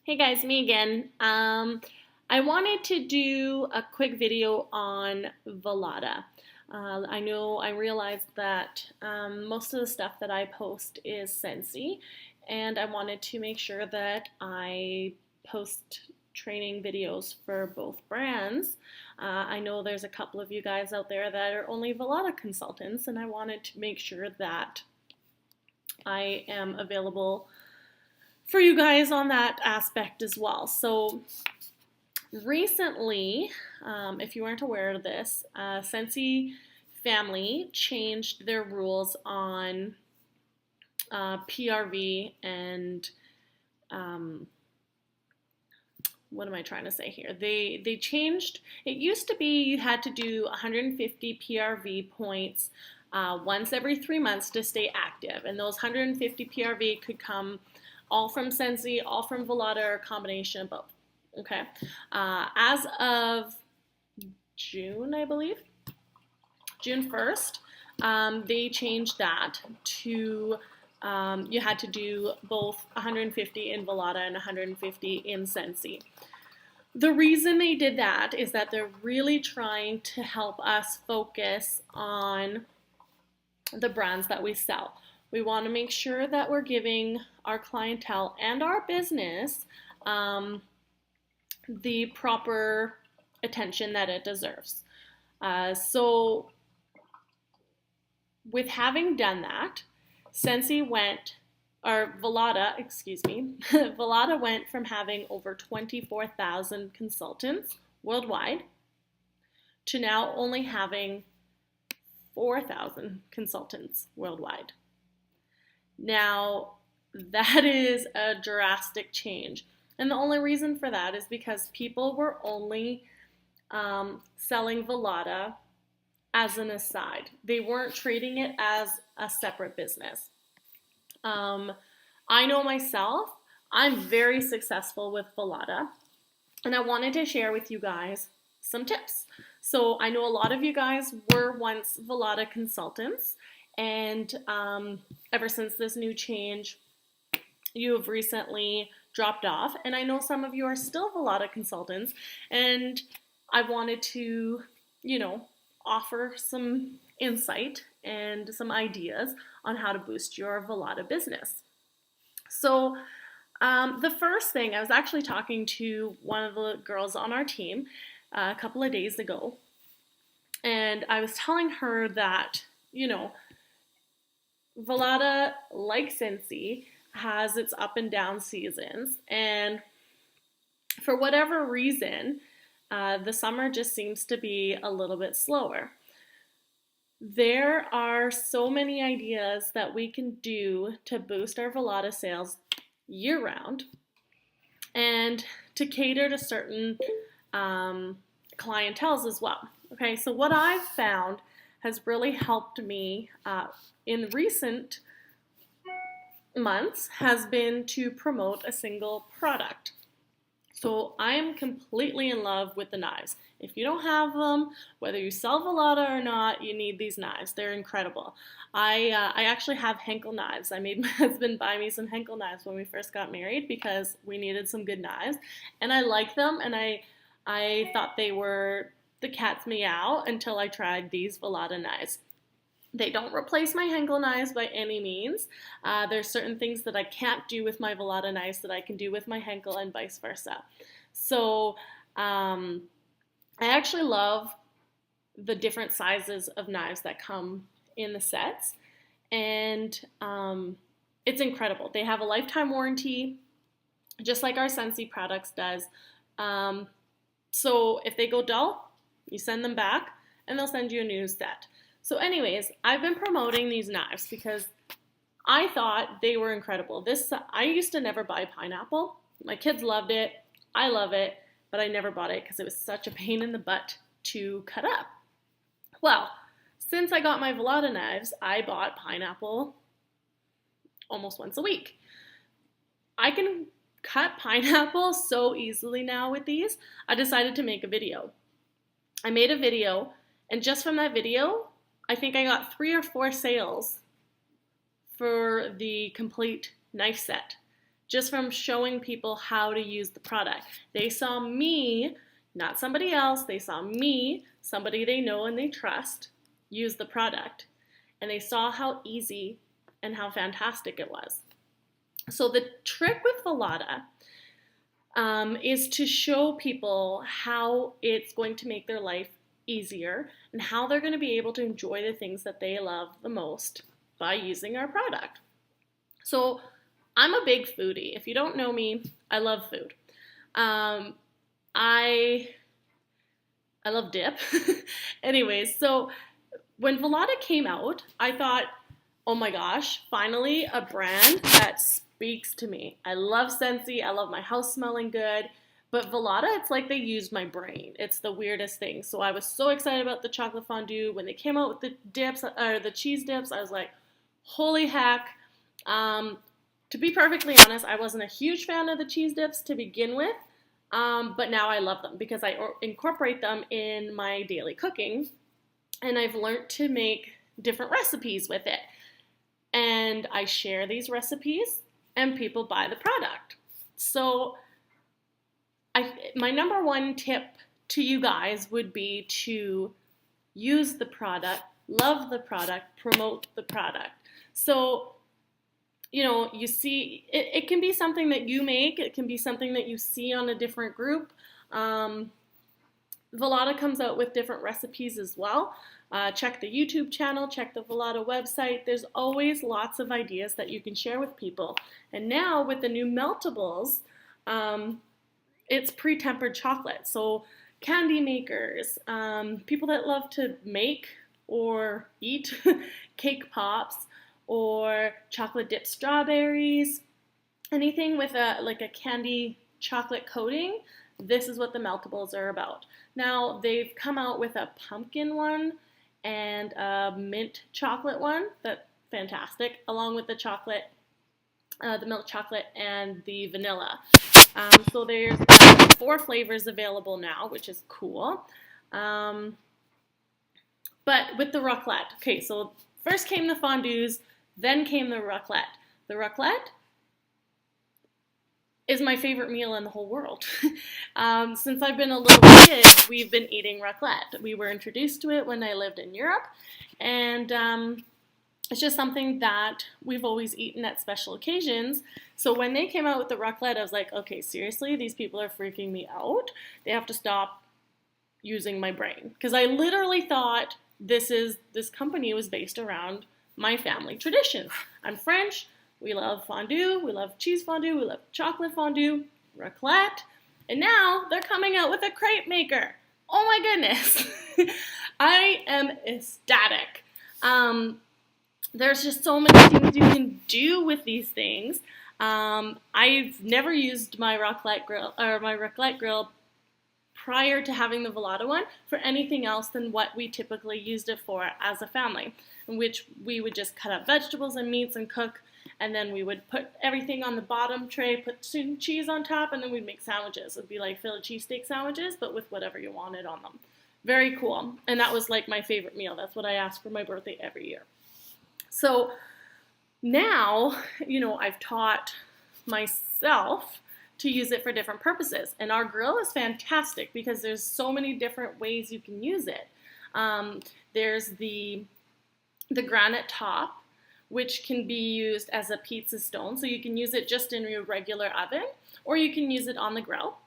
Hey guys, me again. I wanted to do a quick video on Velata. I realized that most of the stuff that I post is Scentsy, and I wanted to make sure that I post training videos for both brands. I know there's a couple of you guys out there that are only Velata consultants, and I wanted to make sure that I am available for you guys on that aspect as well. So recently, if you weren't aware of this, Scentsy family changed their rules on PRV and what am I trying to say here? They changed. It used to be you had to do 150 PRV points once every 3 months to stay active, and those 150 PRV could come all from Scentsy, all from Velata, or a combination of both. Okay. As of June, I believe, June 1st, they changed that to you had to do both 150 in Velata and 150 in Scentsy. The reason they did that is that they're really trying to help us focus on the brands that we sell. We want to make sure that we're giving our clientele and our business the proper attention that it deserves. So with having done that, Velata went from having over 24,000 consultants worldwide to now only having 4,000 consultants worldwide. Now, that is a drastic change. And the only reason for that is because people were only selling Velata as an aside. They weren't treating it as a separate business. I know myself, I'm very successful with Velata, and I wanted to share with you guys some tips. So I know a lot of you guys were once Velata consultants, and ever since this new change, you have recently dropped off. And I know some of you are still Velata consultants, and I wanted to, offer some insight and some ideas on how to boost your Velata business. So the first thing, I was actually talking to one of the girls on our team a couple of days ago, and I was telling her that, Velata, like Scentsy, has its up and down seasons, and for whatever reason, the summer just seems to be a little bit slower. There are so many ideas that we can do to boost our Velata sales year-round and to cater to certain clienteles as well. Okay, so what I've found has really helped me in recent months has been to promote a single product. So I'm completely in love with the knives. If you don't have them, whether you sell Velata or not, you need these knives. They're incredible. I actually have Henkel knives. I made my husband buy me some Henkel knives when we first got married because we needed some good knives. And I like them, and I thought they were the cat's meow until I tried these Velata knives. They don't replace my Henkel knives by any means. There's certain things that I can't do with my Velata knives that I can do with my Henkel and vice versa. So I actually love the different sizes of knives that come in the sets, and it's incredible. They have a lifetime warranty, just like our Scentsy products does. So if they go dull, you send them back, and they'll send you a new set. So anyways, I've been promoting these knives because I thought they were incredible. I used to never buy pineapple. My kids loved it. I love it, but I never bought it because it was such a pain in the butt to cut up. Well, since I got my Velata knives, I bought pineapple almost once a week. I can cut pineapple so easily now with these. I decided to make a video. I made a video, and just from that video, I think I got 3 or 4 sales for the complete knife set. just from showing people how to use the product. They saw me, not somebody else, they saw me, somebody they know and they trust, use the product. And they saw how easy and how fantastic it was. So the trick with Velata is to show people how it's going to make their life easier and how they're going to be able to enjoy the things that they love the most by using our product. So I'm a big foodie. If you don't know me, I love food. I love dip. Anyways, so when Velata came out, I thought, oh my gosh, finally a brand that speaks to me. I love Scentsy. I love my house smelling good. But Velata, it's like they used my brain. It's the weirdest thing. So I was so excited about the chocolate fondue. When they came out with the dips, or the cheese dips, I was like, holy heck. To be perfectly honest, I wasn't a huge fan of the cheese dips to begin with. But now I love them because I incorporate them in my daily cooking. And I've learned to make different recipes with it. And I share these recipes and people buy the product. So my number one tip to you guys would be to use the product, love the product, promote the product. So, you know, you see, it can be something that you make. It can be something that you see on a different group. Velata comes out with different recipes as well. Check the YouTube channel, check the Velata website. There's always lots of ideas that you can share with people. And now with the new meltables, it's pre-tempered chocolate. So candy makers, people that love to make or eat cake pops or chocolate dipped strawberries, anything with a candy chocolate coating, this is what the meltables are about. Now they've come out with a pumpkin one and a mint chocolate one. That's fantastic, along with the chocolate, the milk chocolate and the vanilla. So there's 4 flavors available now, which is cool. But with the raclette, okay, so first came the fondues, then came the raclette. The raclette is my favorite meal in the whole world. Since I've been a little kid, we've been eating raclette. We were introduced to it when I lived in Europe, and it's just something that we've always eaten at special occasions. So when they came out with the raclette, I was like, okay, seriously, these people are freaking me out. They have to stop using my brain. Because I literally thought this company was based around my family traditions. I'm French. We love fondue. We love cheese fondue. We love chocolate fondue, raclette. And now they're coming out with a crepe maker. Oh my goodness. I am ecstatic. There's just so many things you can do with these things. I've never used my raclette grill prior to having the Velata one for anything else than what we typically used it for as a family, in which we would just cut up vegetables and meats and cook, and then we would put everything on the bottom tray, put some cheese on top, and then we'd make sandwiches. It'd be like Philly cheesesteak sandwiches, but with whatever you wanted on them. Very cool. And that was like my favorite meal. That's what I asked for my birthday every year. So now, you know, I've taught myself to use it for different purposes. And our grill is fantastic because there's so many different ways you can use it. There's the granite top, which can be used as a pizza stone. So you can use it just in your regular oven, or you can use it on the grill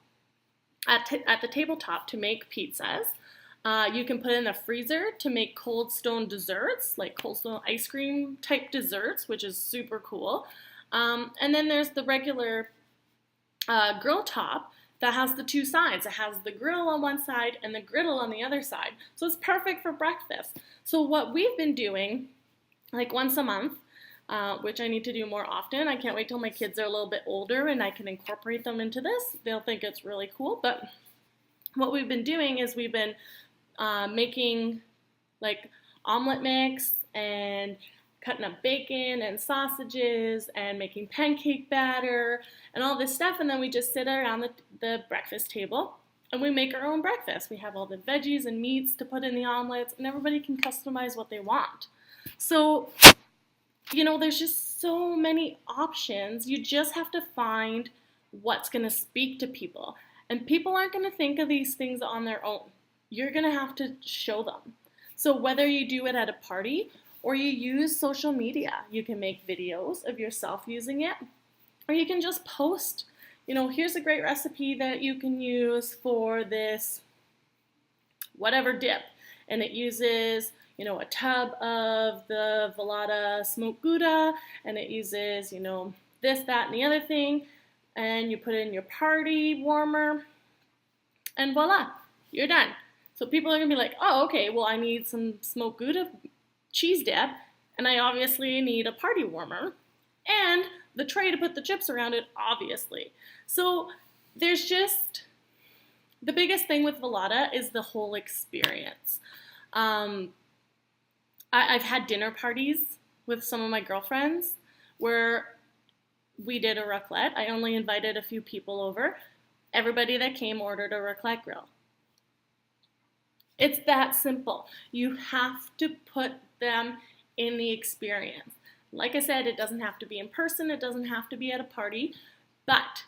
at the tabletop to make pizzas. You can put it in the freezer to make cold stone desserts, like cold stone ice cream type desserts, which is super cool. And then there's the regular grill top that has the 2 sides. It has the grill on one side and the griddle on the other side. So it's perfect for breakfast. So what we've been doing, like once a month, which I need to do more often. I can't wait till my kids are a little bit older and I can incorporate them into this. They'll think it's really cool. But what we've been doing is we've been making like omelet mix and cutting up bacon and sausages and making pancake batter and all this stuff, and then we just sit around the breakfast table and we make our own breakfast. We have all the veggies and meats to put in the omelets, and everybody can customize what they want. So there's just so many options. You just have to find what's going to speak to people. And people aren't going to think of these things on their own. You're going to have to show them. So whether you do it at a party or you use social media, you can make videos of yourself using it, or you can just post, here's a great recipe that you can use for this whatever dip. And it uses, a tub of the Velata smoked Gouda, and it uses, this, that, and the other thing. And you put it in your party warmer, and voila, you're done. So people are going to be like, oh, okay, well, I need some smoked Gouda cheese dip, and I obviously need a party warmer, and the tray to put the chips around it, obviously. So there's just, the biggest thing with Velata is the whole experience. I've had dinner parties with some of my girlfriends where we did a raclette. I only invited a few people over. Everybody that came ordered a raclette grill. It's that simple. You have to put them in the experience. Like I said, it doesn't have to be in person. It doesn't have to be at a party. But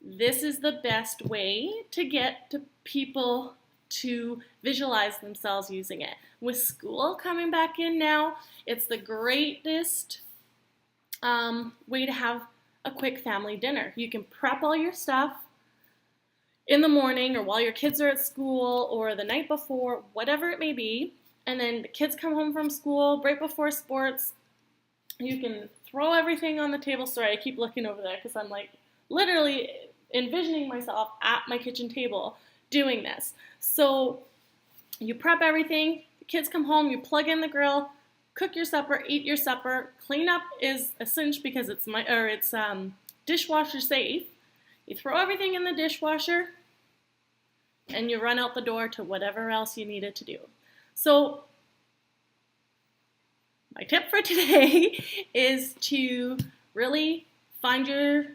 this is the best way to get to people to visualize themselves using it. With school coming back in now, it's the greatest way to have a quick family dinner. You can prep all your stuff in the morning or while your kids are at school or the night before, whatever it may be, and then the kids come home from school right before sports. You can throw everything on the table. Sorry, I keep looking over there because I'm like literally envisioning myself at my kitchen table doing this. So you prep everything, the kids come home, you plug in the grill, cook your supper, eat your supper. Clean up is a cinch because it's dishwasher safe. You throw everything in the dishwasher and you run out the door to whatever else you needed to do. So my tip for today is to really find your,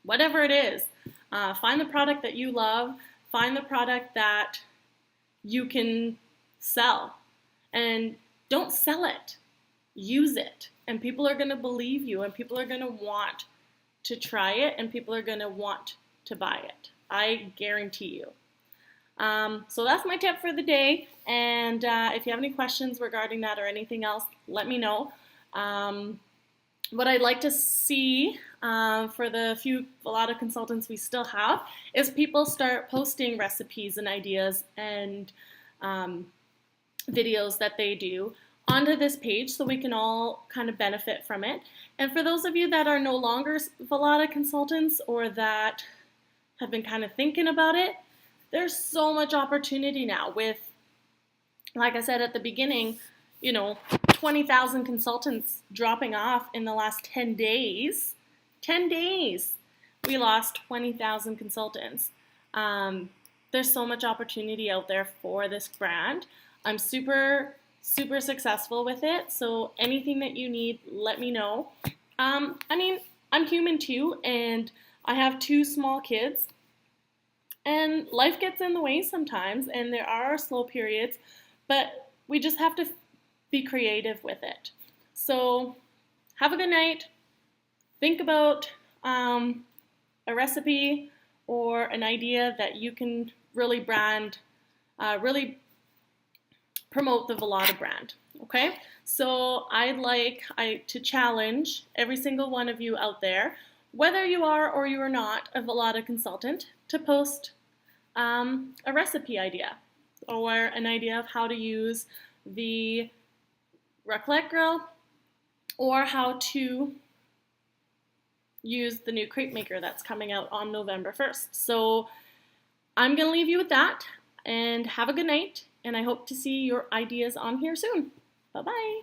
whatever it is, find the product that you love, find the product that you can sell, and don't sell it, use it. And people are going to believe you, and people are going to want to try it, and people are going to want to buy it. I guarantee you. So that's my tip for the day, and if you have any questions regarding that or anything else, let me know. What I'd like to see for the few Velata consultants we still have is people start posting recipes and ideas and videos that they do onto this page so we can all kind of benefit from it. And for those of you that are no longer Velata consultants or that have been kind of thinking about it, there's so much opportunity now with, like I said at the beginning, 20,000 consultants dropping off in the last 10 days. 10 days, we lost 20,000 consultants. There's so much opportunity out there for this brand. I'm super successful with it, so anything that you need, let me know. I'm human too, and I have 2 small kids, and life gets in the way sometimes, and there are slow periods, but we just have to be creative with it. So have a good night. Think about a recipe or an idea that you can really brand, really promote the Velata brand. Okay, so I'd like to challenge every single one of you out there, whether you are or you are not a Velata consultant, to post a recipe idea or an idea of how to use the raclette grill or how to use the new crepe maker that's coming out on November 1st. So I'm going to leave you with that, and have a good night, and I hope to see your ideas on here soon. Bye-bye.